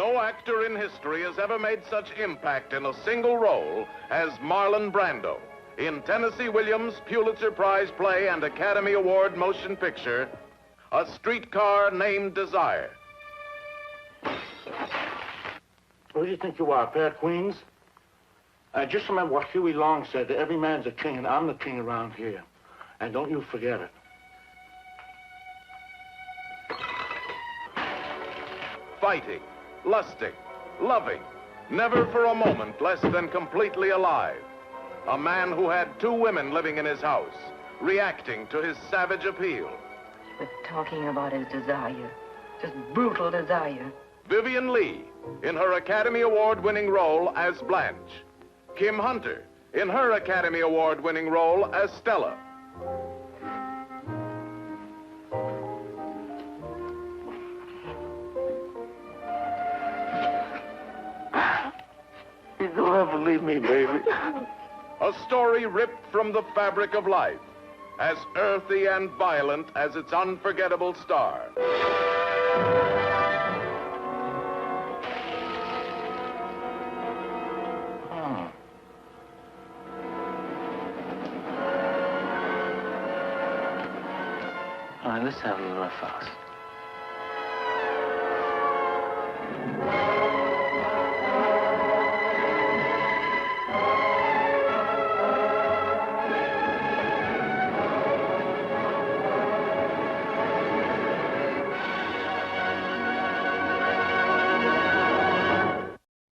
No actor in history has ever made such impact in a single role as Marlon Brando in Tennessee Williams' Pulitzer Prize play and Academy Award motion picture, A Streetcar Named Desire. Who do you think you are, a pair of queens? Just remember what Huey Long said, that every man's a king, and I'm the king around here. And don't you forget it. Fighting, lusting, loving, never for a moment less than completely alive. A man who had 2 women living in his house, reacting to his savage appeal. We're talking about his desire, just brutal desire. Vivien Leigh, in her Academy Award-winning role as Blanche. Kim Hunter, in her Academy Award-winning role as Stella. You don't ever leave me, baby. A story ripped from the fabric of life, as earthy and violent as its unforgettable star. All right, let's have a little rough house.